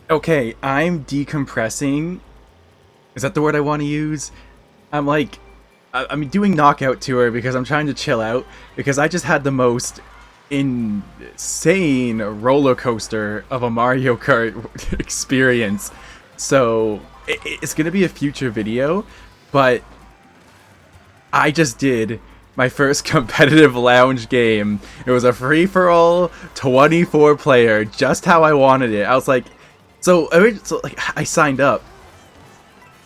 Okay, I'm decompressing. Is that the word I want to use? I'm like, I'm doing Knockout Tour because I'm trying to chill out because I just had the most insane roller coaster of a Mario Kart experience. So it's gonna be a future video, but I just did my first competitive lounge game. It was a free-for-all 24 player, just how I wanted it. I was like, I signed up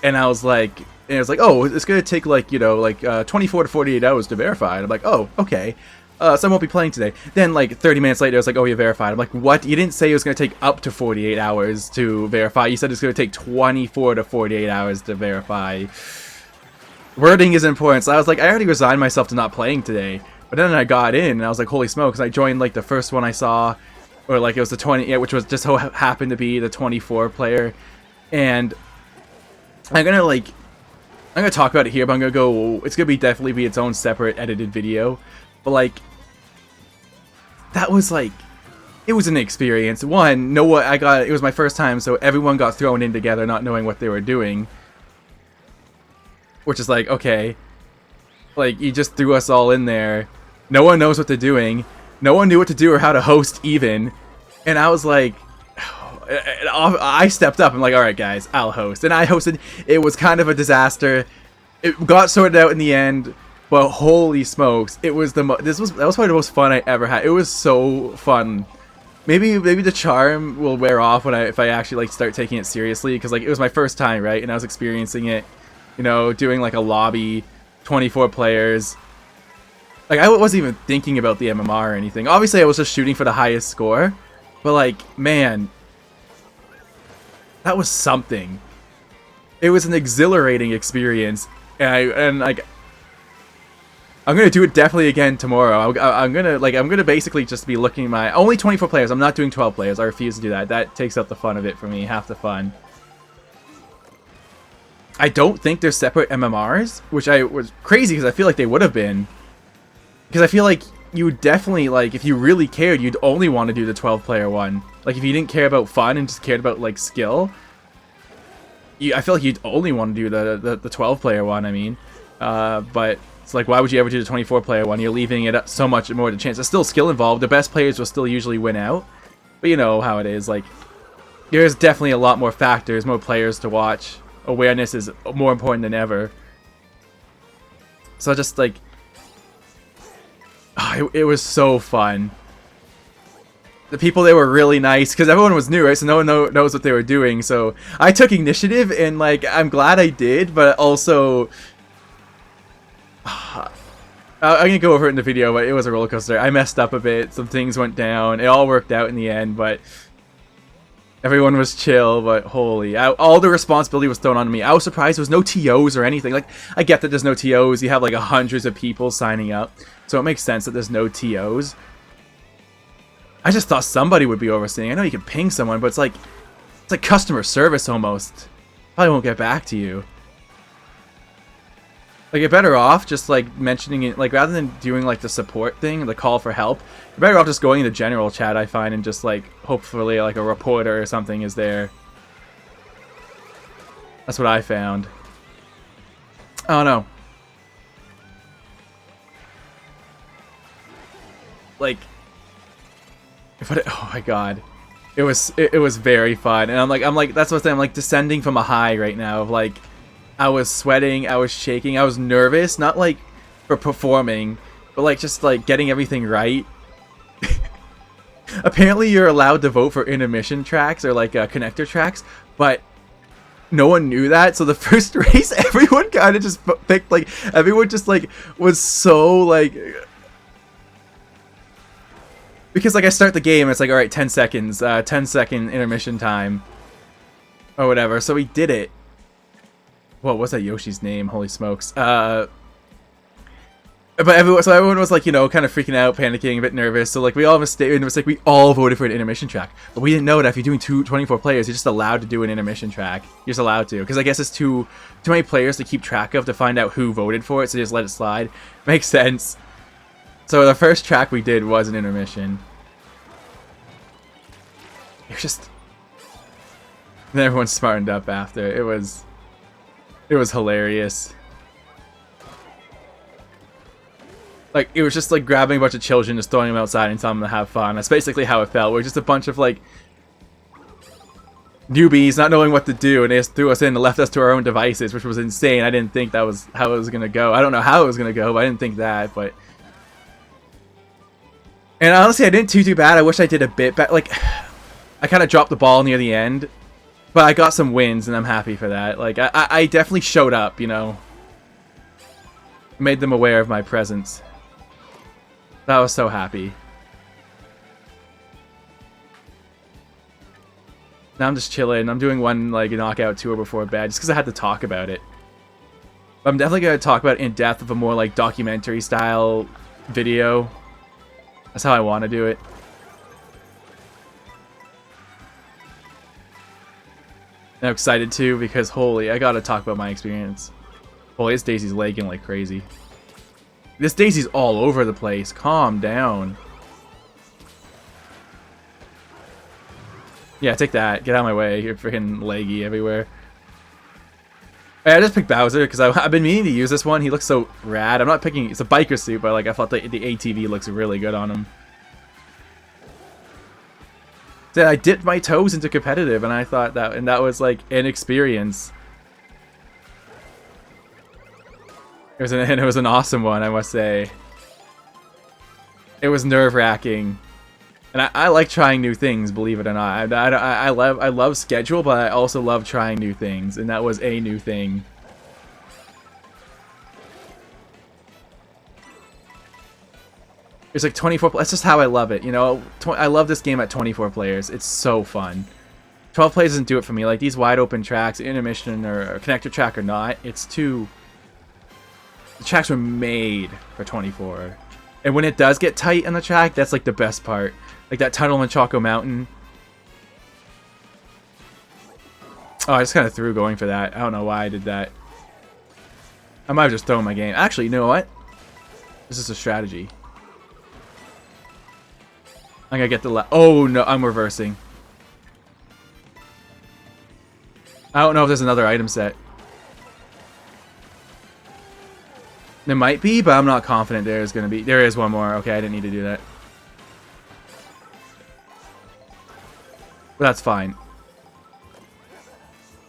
and I was like, oh, it's gonna take like 24 to 48 hours to verify. And I'm like, oh, okay. So I won't be playing today. Then like 30 minutes later, it was like, oh, you verified. I'm like, what? You didn't say it was gonna take up to 48 hours to verify. You said it's gonna take 24 to 48 hours to verify. Wording is important. So I was like, I already resigned myself to not playing today. But then I got in and I was like, holy smokes! I joined like the first one I saw, or like it was the 20, yeah, which was just so happened to be the 24 player, and I'm gonna talk about it here, but I'm gonna go. It's gonna be definitely be its own separate edited video, but like that was like it was an experience. One, know what I got? It was my first time, so everyone got thrown in together, not knowing what they were doing, which is like okay, like you just threw us all in there. No one knows what they're doing. No one knew what to do or how to host even, and I was like. I stepped up. I'm like, all right, guys, I'll host, and I hosted. It was kind of a disaster. It got sorted out in the end, but holy smokes, it was that was probably the most fun I ever had. It was so fun. Maybe the charm will wear off when if I actually like start taking it seriously, because like it was my first time, right, and I was experiencing it, doing like a lobby, 24 players. Like I wasn't even thinking about the MMR or anything. Obviously, I was just shooting for the highest score, but like, man. That was something. It was an exhilarating experience, and like I'm gonna do it definitely again tomorrow. I'm gonna basically just be looking at my only 24 players. I'm not doing 12 players. I refuse to do that. That takes out the fun of it for me, half the fun. I don't think there's separate MMRs, which I was crazy because I feel like they would have been. Because I feel like you would definitely, like, if you really cared, you'd only want to do the 12-player one. Like, if you didn't care about fun and just cared about, like, skill, I feel like you'd only want to do the 12-player one, I mean. But it's like, why would you ever do the 24-player one? You're leaving it up so much more to chance. There's still skill involved. The best players will still usually win out. But you know how it is. Like, there's definitely a lot more factors, more players to watch. Awareness is more important than ever. So just, like... Oh, it was so fun. The people there were really nice because everyone was new, right? So no one knows what they were doing. So I took initiative, and like I'm glad I did, but also I'm gonna go over it in the video. But it was a roller coaster. I messed up a bit. Some things went down. It all worked out in the end, but everyone was chill. But holy, all the responsibility was thrown on me. I was surprised there was no TOs or anything. Like I get that there's no TOs. You have like hundreds of people signing up. So it makes sense that there's no TOs. I just thought somebody would be overseeing. I know you can ping someone, but it's like customer service almost. Probably won't get back to you. Like you're better off just like mentioning it, like rather than doing like the support thing, the call for help. You're better off just going in the general chat, I find, and just like hopefully like a reporter or something is there. That's what I found. I don't know. Like, oh my god, it was very fun, and I'm like that's what I'm saying. I'm like descending from a high right now of like I was sweating, I was shaking, I was nervous, not like for performing, but like just like getting everything right. Apparently you're allowed to vote for intermission tracks or like connector tracks, but no one knew that. So the first race, everyone kind of just picked like everyone just like was so like. Because, like, I start the game, and it's like, alright, 10 seconds, 10-second intermission time, or whatever, so we did it. Whoa, what's that Yoshi's name? Holy smokes. But everyone was, like, kind of freaking out, panicking, a bit nervous, so, like, we all stayed, and it was like, we all voted for an intermission track. But we didn't know that if you're doing 24 players, you're just allowed to do an intermission track. You're just allowed to, because I guess it's too many players to keep track of to find out who voted for it, so just let it slide. Makes sense. So the first track we did was an intermission. It was just... And everyone smartened up after. It was hilarious. Like, it was just like grabbing a bunch of children, just throwing them outside and telling them to have fun. That's basically how it felt. We're just a bunch of like newbies not knowing what to do, and they just threw us in and left us to our own devices, which was insane. I didn't think that was how it was gonna go. I don't know how it was gonna go, but I didn't think that. But and honestly, I didn't too bad. I wish I did a bit better. Like, I kind of dropped the ball near the end, but I got some wins, and I'm happy for that. Like, I definitely showed up, you know, made them aware of my presence. I was so happy. Now I'm just chilling. I'm doing one like knockout tour before bed just because I had to talk about it. But I'm definitely going to talk about it in depth of a more like documentary style video. That's how I want to do it. And I'm excited too because holy, I got to talk about my experience. Holy, this Daisy's lagging like crazy. This Daisy's all over the place. Calm down. Yeah, take that. Get out of my way. You're freaking laggy everywhere. I just picked Bowser because I've been meaning to use this one. He looks so rad. I'm not picking... It's a biker suit, but like I thought the ATV looks really good on him. So I dipped my toes into competitive, and I thought that... And that was like an experience. It was an awesome one, I must say. It was nerve-wracking. And I like trying new things, believe it or not. I love schedule, but I also love trying new things, and that was a new thing. It's like 24. That's just how I love it, you know. I love this game at 24 players. It's so fun. 12 players doesn't do it for me. Like these wide open tracks, intermission or connector track or not, it's too. The tracks were made for 24, and when it does get tight on the track, that's like the best part. Like that tunnel in Choco Mountain. Oh, I just kind of threw going for that. I don't know why I did that. I might have just thrown my game. Actually, you know what? This is a strategy. I'm gonna get the oh no, I'm reversing. I don't know if there's another item set. There might be, but I'm not confident there's gonna be. There is one more. Okay, I didn't need to do that. But that's fine.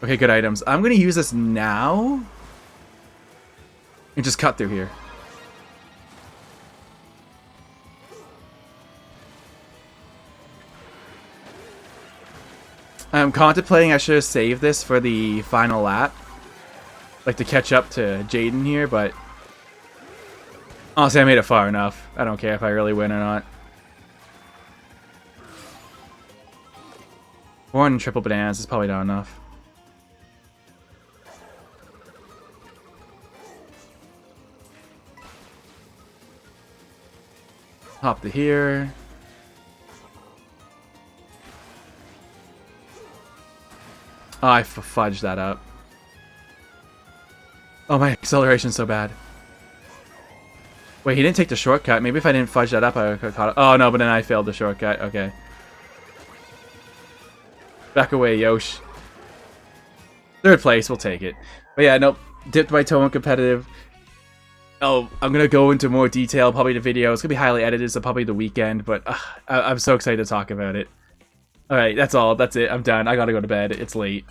Okay, good items. I'm gonna use this now. And just cut through here. I'm contemplating I should have saved this for the final lap. Like to catch up to Jaden here, but honestly I made it far enough. I don't care if I really win or not. One triple bananas is probably not enough. Hop to here. Oh, I fudged that up. Oh, my acceleration's so bad. Wait, he didn't take the shortcut. Maybe if I didn't fudge that up, I would have caught it. Oh, no, but then I failed the shortcut. Okay. Back away, Yosh. Third place, we'll take it. But yeah, nope. Dipped my toe in competitive. Oh, I'm going to go into more detail. Probably the video. It's going to be highly edited, so probably the weekend. But I'm so excited to talk about it. Alright, that's all. That's it. I'm done. I gotta go to bed. It's late.